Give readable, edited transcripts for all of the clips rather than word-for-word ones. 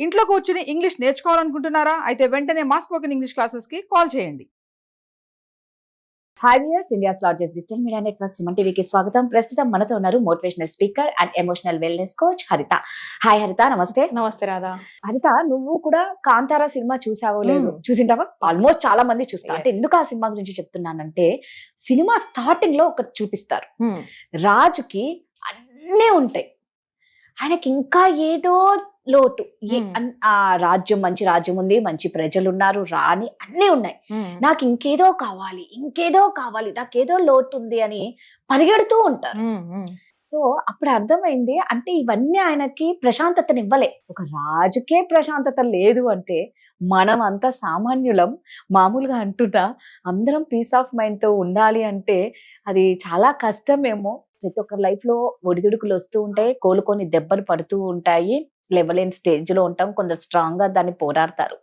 ఇంట్లో కూర్చుని ఇంగ్లీష్ నేర్చుకోవాలనుకుంటున్నారా? అయితే వెంటనే మా స్పోకెన్ ఇంగ్లీష్ క్లాసెస్‌కి కాల్ చేయండి. Hi viewers, India's largest digital media network Suman టీవీకి స్వాగతం. ప్రస్తుతం మనతో ఉన్నారు motivational speaker and emotional wellness coach హరిత. హాయ్ హరిత, నమస్తే. నమస్తే రాధా. హరిత, నువ్వు కూడా కాంతారా సినిమా చూసావో లేదు? చూసింటావా? ఆల్మోస్ట్ చాలా మంది చూస్తారు. అంటే ఎందుకు ఆ సినిమా గురించి చెప్తున్నానంటే, సినిమా స్టార్టింగ్ లో ఒకటి చూపిస్తారు. రాజుకి అన్నీ ఉంటాయి, ఆయనకి ఇంకా ఏదో లోటు. ఆ రాజ్యం మంచి రాజ్యం ఉంది, మంచి ప్రజలు ఉన్నారు, రాణి అన్నీ ఉన్నాయి. నాకు ఇంకేదో కావాలి, ఇంకేదో కావాలి, నాకేదో లోటు ఉంది అని పరిగెడుతూ ఉంటారు. సో అప్పుడు అర్థమైంది, అంటే ఇవన్నీ ఆయనకి ప్రశాంతతనివ్వలే. ఒక రాజుకే ప్రశాంతత లేదు అంటే మనం అంతా సామాన్యులం. మామూలుగా అంటున్నా, అందరం పీస్ ఆఫ్ మైండ్ తో ఉండాలి అంటే అది చాలా కష్టమేమో. ప్రతి ఒక్కరి లైఫ్ లో ఒడిదుడుకులు వస్తూ ఉంటాయి, కోలుకొని దెబ్బలు పడుతూ ఉంటాయి, లెవెల్ స్టేజ్ లో ఉంటాం. కొందరు స్ట్రాంగ్ గా దాన్ని పోరాడతారు.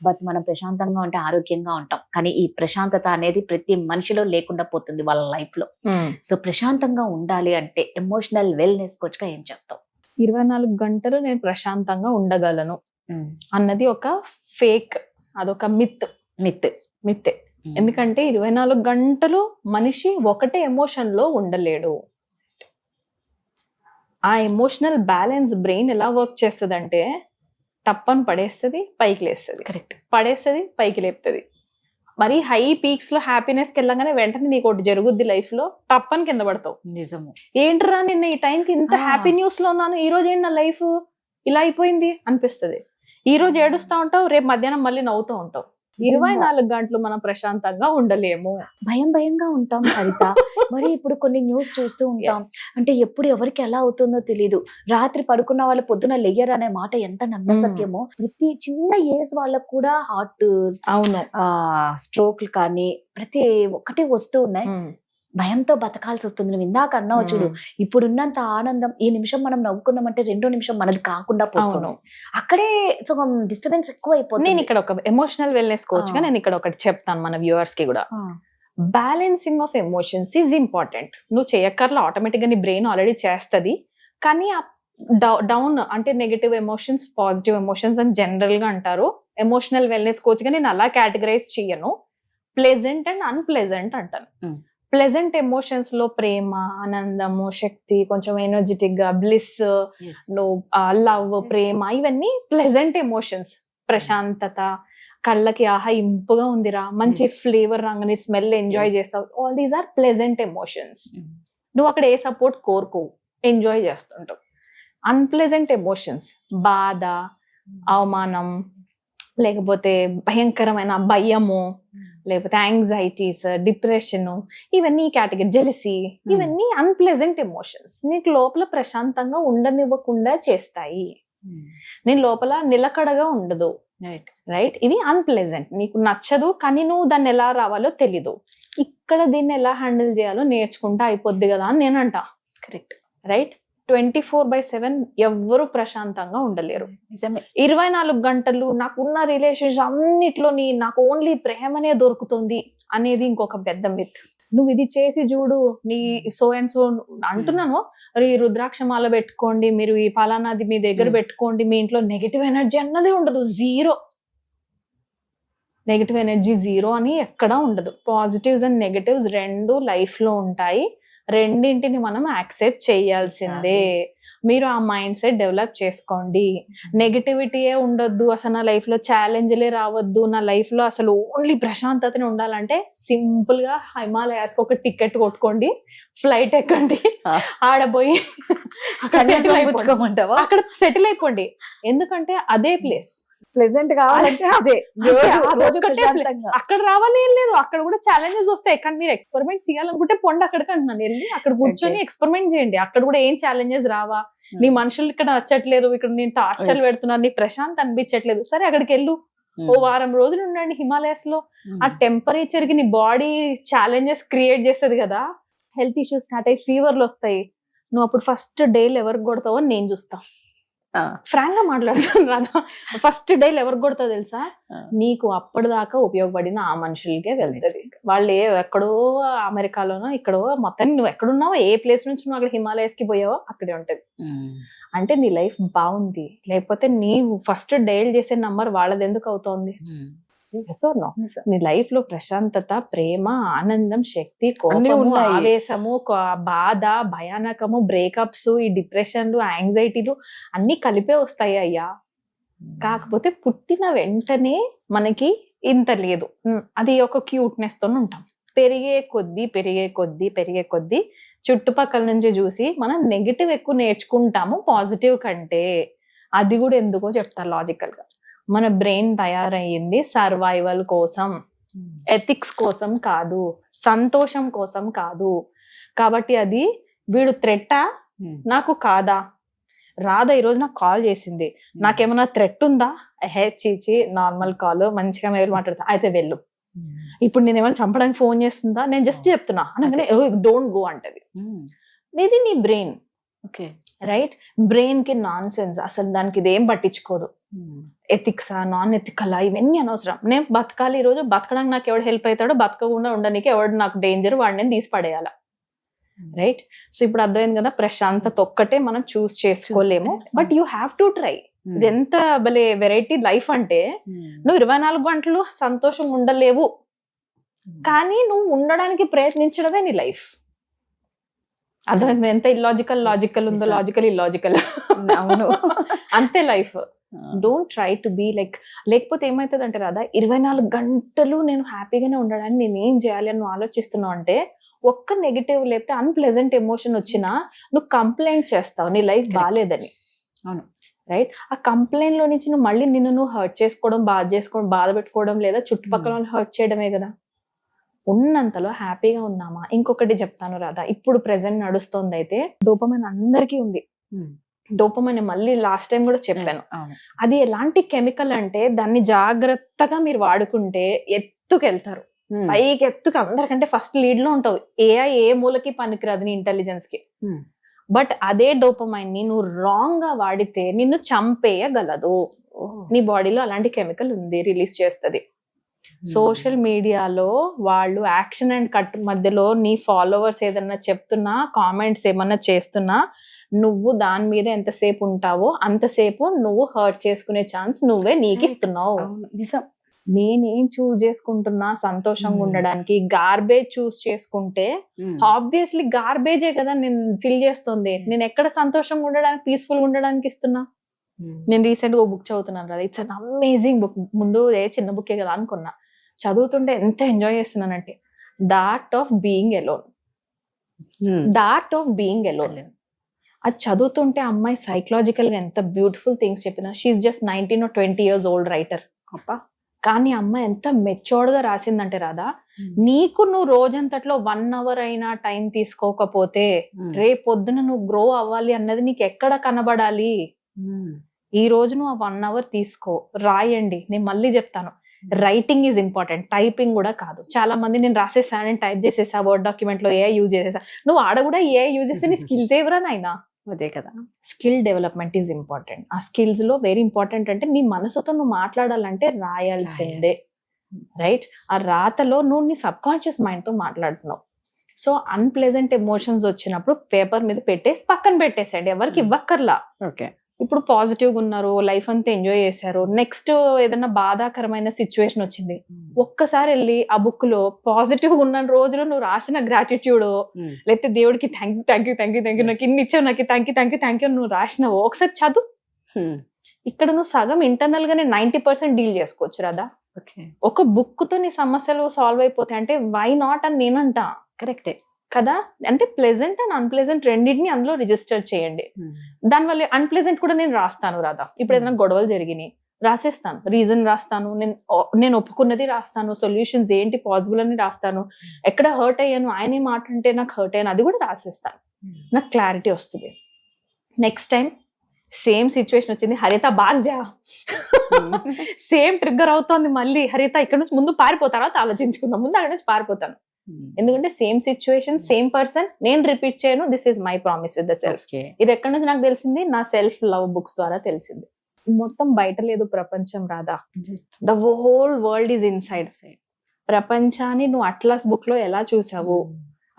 బట్ మనం ప్రశాంతంగా ఉంటే ఆరోగ్యంగా ఉంటాం. కానీ ఈ ప్రశాంతత అనేది ప్రతి మనిషిలో లేకుండా పోతుంది వాళ్ళ లైఫ్ లో. సో ప్రశాంతంగా ఉండాలి అంటే ఎమోషనల్ వెల్నెస్ కోచ్ గా ఏం చెప్తాం? 24 గంటలు నేను ప్రశాంతంగా ఉండగలను అన్నది ఒక ఫేక్, అదొక మిత్. ఎందుకంటే 24 గంటలు మనిషి ఒకటే ఎమోషన్ లో ఉండలేడు. ఆ ఎమోషనల్ బ్యాలెన్స్ బ్రెయిన్ ఎలా వర్క్ చేస్తుంది అంటే, తప్పని పడేస్తుంది, పైకి లేస్తుంది, కరెక్ట్, పడేస్తుంది, పైకి లేపుతుంది. మరి హై పీక్స్ లో హ్యాపీనెస్కి వెళ్ళగానే వెంటనే నీకు ఒకటి జరుగుద్ది లైఫ్ లో, తప్పని కింద పడతావు. నిజము. ఏంట్రా నిన్న ఈ టైంకి ఇంత హ్యాపీ న్యూస్ లో ఉన్నాను, ఈ రోజు ఏంటి నా లైఫ్ ఇలా అయిపోయింది అనిపిస్తుంది. ఈ రోజు ఏడుస్తా ఉంటావు, రేపు మధ్యాహ్నం మళ్ళీ నవ్వుతూ ఉంటావు. 24 గంటలు మనం ప్రశాంతంగా ఉండలేము. భయంగా ఉంటాం హరిత. మరి ఇప్పుడు కొన్ని న్యూస్ చూస్తూ ఉంటాం, అంటే ఎప్పుడు ఎవరికి ఎలా అవుతుందో తెలియదు. రాత్రి పడుకున్న వాళ్ళు పొద్దున లెయ్యరు అనే మాట ఎంత నమ్మసత్యమో. ప్రతి చిన్న ఏజ్ వాళ్ళకు కూడా హార్ట్, అవును, స్ట్రోక్లు కానీ ప్రతి ఒక్కటి వస్తూ ఉన్నాయి. భయంతో బతకాల్సి వస్తుంది. నువ్వు ఇందాక అన్నావు చూడు, ఇప్పుడున్నంత ఆనందం ఈ నిమిషం మనం నవ్వుకున్నామంటే 2వ నిమిషం మనది కాకుండా పోతుంది. అక్కడే డిస్టర్బెన్స్ ఎక్కువ అయిపోతుంది. నేను ఇక్కడ ఒక ఎమోషనల్ వెల్నెస్ కోచ్ గా నేను ఇక్కడ ఒకటి చెప్తాను మన వ్యూవర్స్ కి కూడా. Balancing of emotions is important. నువ్వు చేయక్కర్లా, ఆటోమేటిక్ గా నీ బ్రెయిన్ ఆల్రెడీ చేస్తుంది. కానీ డౌన్ అంటే నెగటివ్ ఎమోషన్స్, పాజిటివ్ ఎమోషన్స్ అని జనరల్ గా అంటారు. ఎమోషనల్ వెల్నెస్ కోచ్ గా నేను అలా కేటగరైజ్ చేయను. ప్లెజెంట్ అండ్ అన్ప్లెజెంట్ అంటాను. ప్లెజెంట్ ఎమోషన్స్ లో ప్రేమ, ఆనందము, శక్తి, కొంచెం ఎనర్జెటిక్ గా, బ్లిస్, లవ్, ప్రేమ, ఇవన్నీ ప్లెజెంట్ ఎమోషన్స్. ప్రశాంతత, కళ్ళకి ఆహా ఇంపుగా ఉందిరా, మంచి ఫ్లేవర్ రాగానే స్మెల్ ఎంజాయ్ చేస్తావు. All these are pleasant emotions. నువ్వు అక్కడ ఏ సపోర్ట్ కోరుకోవు, ఎంజాయ్ చేస్తుంటావు. అన్ప్లెజెంట్ ఎమోషన్స్, బాధ, అవమానం, లేకపోతే భయంకరమైన భయము, లేకపోతే యాంగ్జైటీస్, డిప్రెషన్, ఇవన్నీ కేటగిరీ, జెలసీ, ఇవన్నీ అన్ప్లెజెంట్ ఎమోషన్స్. నీకు లోపల ప్రశాంతంగా ఉండనివ్వకుండా చేస్తాయి. నేను లోపల నిలకడగా ఉండదు. రైట్, ఇవి అన్ప్లెజెంట్. నీకు నచ్చదు, కానీ నువ్వు దాన్ని ఎలా రావాలో తెలీదు. ఇక్కడ దీన్ని ఎలా హ్యాండిల్ చేయాలో నేర్చుకుంటా అయిపోద్ది కదా అని నేను అంటా. Correct, right. 24/7 ఎవ్వరు ప్రశాంతంగా ఉండలేరు. 24 గంటలు నాకున్న రిలేషన్స్ అన్నిట్లోని నాకు ఓన్లీ ప్రేమనే దొరుకుతుంది అనేది ఇంకొక పెద్ద మిత్. నువ్వు ఇది చేసి చూడు, నీ సో అండ్ సో అంటున్నాను, ఈ రుద్రాక్షమాల పెట్టుకోండి, మీరు ఈ ఫలానాది మీ దగ్గర పెట్టుకోండి, మీ ఇంట్లో నెగిటివ్ ఎనర్జీ అన్నది ఉండదు, జీరో. నెగిటివ్ ఎనర్జీ జీరో అని ఎక్కడా ఉండదు. పాజిటివ్స్ అండ్ నెగిటివ్స్ రెండు లైఫ్ లో ఉంటాయి. రెండింటిని మనం యాక్సెప్ట్ చేయాల్సిందే. మీరు ఆ మైండ్ సెట్ డెవలప్ చేసుకోండి. నెగిటివిటీయే ఉండొద్దు, అసలు నా లైఫ్ లో ఛాలెంజ్లే రావద్దు, నా లైఫ్ లో అసలు ఓన్లీ ప్రశాంతతని ఉండాలంటే సింపుల్ గా హిమాలయాస్ కి ఒక టికెట్ కొట్టుకోండి, ఫ్లైట్ ఎక్కండి, ఆడపోయి అక్కడ సెటిల్ అయిపోండి. ఎందుకంటే అదే ప్లేస్ ప్లెజెంట్ కావాలంటే అదే అక్కడ రావాలి ఏం లేదు. అక్కడ కూడా ఛాలెంజెస్ వస్తాయి, కానీ మీరు ఎక్స్పెరిమెంట్ చేయాలనుకుంటే పొండి అక్కడికి అంటున్నాను. వెళ్ళి అక్కడ కూర్చొని ఎక్స్పెరిమెంట్ చేయండి. అక్కడ కూడా ఏం ఛాలెంజెస్ రావా, నీ మనుషులు ఇక్కడ నచ్చట్లేదు, ఇక్కడ నేను టార్చర్ పెడుతున్నాను, నీ ప్రశాంత్ అనిపించట్లేదు, సరే అక్కడికి వెళ్ళు, ఓ వారం రోజులు ఉండండి హిమాలయాస్ లో. ఆ టెంపరేచర్ కి నీ బాడీ ఛాలెంజెస్ క్రియేట్ చేస్తుంది కదా. హెల్త్ ఇష్యూస్ స్టార్ట్ అయ్యి ఫీవర్లు వస్తాయి. నువ్వు అప్పుడు ఫస్ట్ డేలు ఎవరికి కొడతావో నేను చూస్తా. ఫ్రాంక్ గా మాట్లాడుతాను రాదా. ఫస్ట్ డేలు ఎవరికి కొడతావు తెలుసా, నీకు అప్పటిదాకా ఉపయోగపడిన ఆ మనుషులకే వెళ్తుంది. వాళ్ళు ఎక్కడో అమెరికాలోనో ఇక్కడో మొత్తం నువ్వు ఎక్కడున్నావో, ఏ ప్లేస్ నుంచి నువ్వు అక్కడ హిమాలయస్ కి పోయావో అక్కడే ఉంటది. అంటే నీ లైఫ్ బాగుంది, లేకపోతే నీవు ఫస్ట్ డైల్ చేసే నంబర్ వాళ్ళది ఎందుకు అవుతోంది? నీ లైఫ్ లో ప్రశాంతత, ప్రేమ, ఆనందం, శక్తి, కోపము, ఆవేశము, బాధ, భయానకము, బ్రేకప్స్, ఈ డిప్రెషన్లు, యాంగ్జైటీలు అన్ని కలిపే వస్తాయి అయ్యా. కాకపోతే పుట్టిన వెంటనే మనకి ఇంత లేదు, అది ఒక క్యూట్నెస్ తో ఉంటాం. పెరిగే కొద్దీ చుట్టుపక్కల నుంచి చూసి మనం నెగిటివ్ ఎక్కువ నేర్చుకుంటాము పాజిటివ్ కంటే. అది కూడా ఎందుకో చెప్తారు లాజికల్ గా. మన బ్రెయిన్ తయారయ్యింది సర్వైవల్ కోసం, ఎథిక్స్ కోసం కాదు, సంతోషం కోసం కాదు. కాబట్టి అది వీడు థ్రెట్టా నాకు కాదా? రాధా ఈరోజు నాకు కాల్ చేసింది, నాకేమన్నా థ్రెట్ ఉందా? చీచి నార్మల్ కాల్, మంచిగా మేలు మాట్లాడతా, అయితే వెళ్ళు. ఇప్పుడు నేను ఏమైనా చంపడానికి ఫోన్ చేస్తుందా? నేను జస్ట్ చెప్తున్నా అనగానే డోంట్ గో అంటది. ఇది నీ బ్రెయిన్, రైట్? బ్రెయిన్ కి నాన్ సెన్స్, అసలు దానికి ఇదేం పట్టించుకోదు. ఎథిక్సా, నాన్ ఎథికలా, ఇవన్నీ అనవసరం. నేను బతకాలి, ఈ రోజు బతకడానికి నాకు ఎవడు హెల్ప్ అవుతాడో, బతకకుండా ఉండడానికి ఎవడు నాకు డేంజర్, వాడిని నేను తీసి పడేయాల, రైట్? సో ఇప్పుడు అర్థమైంది కదా, ప్రశాంతత ఒక్కటే మనం చూస్ చేసుకోలేము, but you have to try. ఇది ఎంత భలే వెరైటీ లైఫ్ అంటే, నువ్వు 24 గంటలు సంతోషంగా ఉండలేవు, కానీ నువ్వు ఉండడానికి ప్రయత్నించడమే నీ లైఫ్. అర్థమైంది ఎంత లాజికల్ ఉందో, ఇల్లాజికల్. అవును, అంతే life. Don't try to be like. లేకపోతే ఏమైతుంది అంటే రాదా, 24 గంటలు నేను హ్యాపీగానే ఉండడానికి నేను ఏం చేయాలి అని నువ్వు ఆలోచిస్తున్నావు అంటే, ఒక్క నెగిటివ్ లేకపోతే అన్ప్లెజెంట్ ఎమోషన్ వచ్చినా నువ్వు కంప్లైంట్ చేస్తావు నీ లైఫ్ బాగాలేదని. అవును, రైట్? ఆ కంప్లైంట్ లో నుంచి నువ్వు మళ్ళీ నువ్వు హర్ట్ చేసుకోవడం, బాధ పెట్టుకోవడం, లేదా చుట్టుపక్కల వాళ్ళు హర్ట్ చేయడమే కదా. ఉన్నంతలో హ్యాపీగా ఉన్నామా? ఇంకొకటి చెప్తాను రాధా, ఇప్పుడు ప్రెసెంట్ నడుస్తుంది అయితే డోపమైన్ అందరికీ ఉంది. డోపమైన్ మళ్ళీ లాస్ట్ టైం కూడా చెప్పాను, అది ఎలాంటి కెమికల్ అంటే దాన్ని జాగ్రత్తగా మీరు వాడుకుంటే ఎత్తుకెళ్తారు, పైకి ఎత్తుకు అందరికంటే ఫస్ట్ లీడ్ లో ఉంటావు. ఏ మూలకి పనికిరాదు నీ ఇంటెలిజెన్స్ కి. బట్ అదే డోపమైన్ ని నువ్వు రాంగ్ గా వాడితే నిన్ను చంపేయగలదు. నీ బాడీలో అలాంటి కెమికల్ ఉంది, రిలీజ్ చేస్తుంది. సోషల్ మీడియాలో వాళ్ళు యాక్షన్ అండ్ కట్ మధ్యలో నీ ఫాలోవర్స్ ఏదన్నా చెప్తున్నా, కామెంట్స్ ఏమన్నా చేస్తున్నా, నువ్వు దాని మీద ఎంతసేపు ఉంటావో అంతసేపు నువ్వు హర్ట్ చేసుకునే ఛాన్స్ నువ్వే నీకు ఇస్తున్నావు. నేనేం చూస్ చేసుకుంటున్నా సంతోషంగా ఉండడానికి, గార్బేజ్ చూస్ చేసుకుంటే ఆబ్వియస్లీ గార్బేజే కదా నేను ఫిల్ చేస్తుంది. నేను ఎక్కడ సంతోషంగా ఉండడానికి, పీస్ఫుల్ ఉండడానికి ఇస్తున్నా? నేను రీసెంట్ గా బుక్ చదువుతున్నాను కదా, ఇట్స్ అన్ అమేజింగ్ బుక్. ముందు చిన్న బుక్కే కదా అనుకున్నా, చదువుతుంటే ఎంత ఎంజాయ్ చేస్తున్నానంటే, the art of being alone. అది చదువుతుంటే అమ్మాయి సైకలాజికల్ గా ఎంత బ్యూటిఫుల్ థింగ్స్ చెప్పినా, she is just 19 or 20 years old writer. కానీ అమ్మాయి ఎంత మెచ్యూర్డ్ గా రాసిందంటే రాదా, నీకు నువ్వు రోజంతట్లో 1 hour అయినా టైం తీసుకోకపోతే రేపొద్దున నువ్వు గ్రో అవ్వాలి అన్నది నీకు ఎక్కడ కనబడాలి? ఈ రోజు నువ్వు 1 hour తీసుకో, రాయండి. నేను మళ్ళీ చెప్తాను, రైటింగ్ ఈజ్ ఇంపార్టెంట్, టైపింగ్ కూడా కాదు. చాలా మంది నేను రాసేసా, నేను టైప్ చేసేసా, వర్డ్ డాక్యుమెంట్ లో ఏ యూజ్ చేసేసా. నువ్వు ఆడ కూడా ఏ యూజ్ చేస్తే నీ స్కిల్స్ ఎవరా నాయనా? అదే కదా, స్కిల్ డెవలప్మెంట్ ఈజ్ ఇంపార్టెంట్. ఆ స్కిల్స్ లో వెరీ ఇంపార్టెంట్ అంటే నీ మనసుతో నువ్వు మాట్లాడాలంటే రాయాల్సిందే, రైట్? ఆ రాతలో నువ్వు నీ సబ్ కాన్షియస్ మైండ్ తో మాట్లాడుతున్నావు. సో అన్ప్లెజెంట్ ఎమోషన్స్ వచ్చినప్పుడు పేపర్ మీద పెట్టేసి పక్కన పెట్టేసేయండి, ఎవరికి ఇవ్వక్కర్లా. ఓకే, ఇప్పుడు పాజిటివ్ గా ఉన్నారు, లైఫ్ అంతా ఎంజాయ్ చేశారు, నెక్స్ట్ ఏదైనా బాధాకరమైన సిచ్యువేషన్ వచ్చింది, ఒక్కసారి వెళ్ళి ఆ బుక్ లో పాజిటివ్ గా ఉన్న రోజులు నువ్వు రాసిన గ్రాటిట్యూడ్, లేకపోతే దేవుడికి థ్యాంక్ యూ నాకు ఇన్ని ఇచ్చావు, నాకు థ్యాంక్ యూ నువ్వు రాసినావు, ఒకసారి చదువు. ఇక్కడ నువ్వు సగం ఇంటర్నల్ గానే 90% డీల్ చేసుకోవచ్చు రాదా. ఒక బుక్ తో నీ సమస్యలు సాల్వ్ అయిపోతాయి అంటే వై నాట్ అని నేనంటా. కరెక్టే కదా, అంటే ప్లెజెంట్ అండ్ అన్ప్లెజెంట్ రెండింటిని అందులో రిజిస్టర్ చేయండి. దానివల్ల అన్ప్లెజెంట్ కూడా నేను రాస్తాను రాదా. ఇప్పుడు ఏదైనా గొడవలు జరిగినాయి రాసేస్తాను, రీజన్ రాస్తాను, నేను ఒప్పుకున్నది రాస్తాను, సొల్యూషన్స్ ఏంటి పాసిబుల్ అని రాస్తాను, ఎక్కడ హర్ట్ అయ్యాను, ఆయన మాట అంటే నాకు హర్ట్ అయ్యాను అది కూడా రాసేస్తాను. నాకు క్లారిటీ వస్తుంది. నెక్స్ట్ టైం సేమ్ సిచ్యువేషన్ వచ్చింది, హరిత బాగా సేమ్ ట్రిగ్గర్ అవుతోంది మళ్ళీ, హరిత ఇక్కడ నుంచి ముందు పారిపోతారా ఆలోచించుకుందాం, ముందు అక్కడ నుంచి పారిపోతాను. ఎందుకంటే సేమ్ సిచ్యువేషన్ సేమ్ పర్సన్, నేను రిపీట్ చేయను. This is my promise with the self. ఇది ఎక్కడి నుంచి నాకు తెలిసింది? నా సెల్ఫ్ లవ్ బుక్స్ ద్వారా తెలిసింది. మొత్తం బయట లేదు ప్రపంచం రాదా, the whole world is inside. ప్రపంచాన్ని నువ్వు అట్లాస్ బుక్ లో ఎలా చూసావు,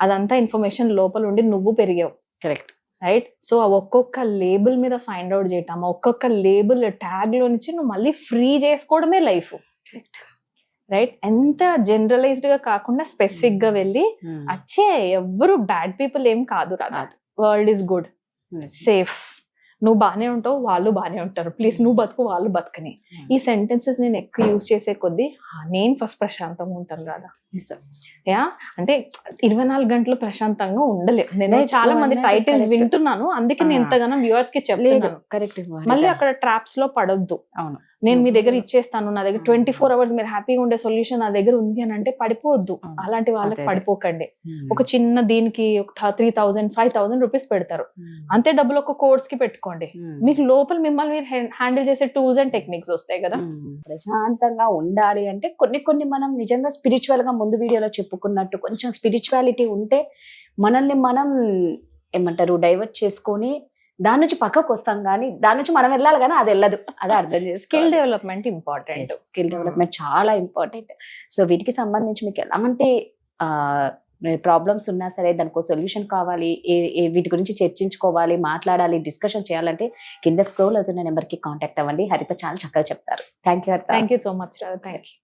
అదంతా ఇన్ఫర్మేషన్ లోపల ఉండి నువ్వు పెరిగావు. కరెక్ట్. రైట్. సో ఆ ఒక్కొక్క లేబుల్ మీద ఫైండ్ అవుట్ చేయటం, ఒక్కొక్క లేబుల్ ట్యాగ్ లో నుంచి నువ్వు మళ్ళీ ఫ్రీ చేసుకోవడమే లైఫ్. రైట్. ఎంత జనరలైజ్డ్ గా కాకుండా స్పెసిఫిక్ గా వెళ్ళి అచ్చే ఎవ్వరు బ్యాడ్ పీపుల్ ఏం కాదు రాదు, వరల్డ్ ఈస్ గుడ్, సేఫ్, నువ్వు బానే ఉంటావు వాళ్ళు బానే ఉంటారు, ప్లీజ్ నువ్వు బతుకు వాళ్ళు బతుకని. ఈ సెంటెన్సెస్ నేను ఎక్కువ యూజ్ చేసే కొద్దీ నేను ఫస్ట్ ప్రశాంతంగా ఉంటాను రాదా. యా, అంటే 24 గంటలు ప్రశాంతంగా ఉండలేదు. నేను చాలా మంది టైటిల్స్ వింటున్నాను, అందుకే నేను ఎంతగానో వ్యూవర్స్ కి చెప్తున్నాను. కరెక్ట్. మళ్ళీ అక్కడ ట్రాప్స్ లో పడొద్దు. అవును, నేను మీ దగ్గర ఇచ్చేస్తాను, నా దగ్గర 24 hours మీరు హ్యాపీగా ఉండే సొల్యూషన్ నా దగ్గర ఉంది అని అంటే పడిపోవద్దు. అలాంటి వాళ్ళకి పడిపోకండి. ఒక చిన్న దీనికి ఒక 3,000 5,000 రూపీస్ పెడతారు, అంతే డబ్బులు ఒక కోర్స్ కి పెట్టుకోండి. మీకు లోపల మిమ్మల్ని మీరు హ్యాండిల్ చేసే టూల్స్ అండ్ టెక్నిక్స్ వస్తాయి కదా. ప్రశాంతంగా ఉండాలి అంటే కొన్ని మనం నిజంగా స్పిరిచువల్ గా ముందు వీడియోలో చెప్పుకున్నట్టు కొంచెం స్పిరిచువాలిటీ ఉంటే మనల్ని మనం ఏమంటారు డైవర్ట్ చేసుకొని దాని నుంచి పక్కకు వస్తాం, కానీ దాని నుంచి మనం వెళ్ళాలి కానీ అది వెళ్ళదు. అదే అర్థం చేసుకోవాలి. Skill development important. Skill development చాలా ఇంపార్టెంట్. సో వీటికి సంబంధించి మీకు ఎలాంటి ప్రాబ్లమ్స్ ఉన్నా సరే, దానికి సొల్యూషన్ కావాలి, వీటి గురించి చర్చించుకోవాలి, మాట్లాడాలి, డిస్కషన్ చేయాలంటే కింద స్క్రోల్ అవుతున్న నెంబర్ కి కాంటాక్ట్ అవ్వండి. హరిత చాలా చక్కగా చెప్తారు. Thank you. Thank you so much. Thank you.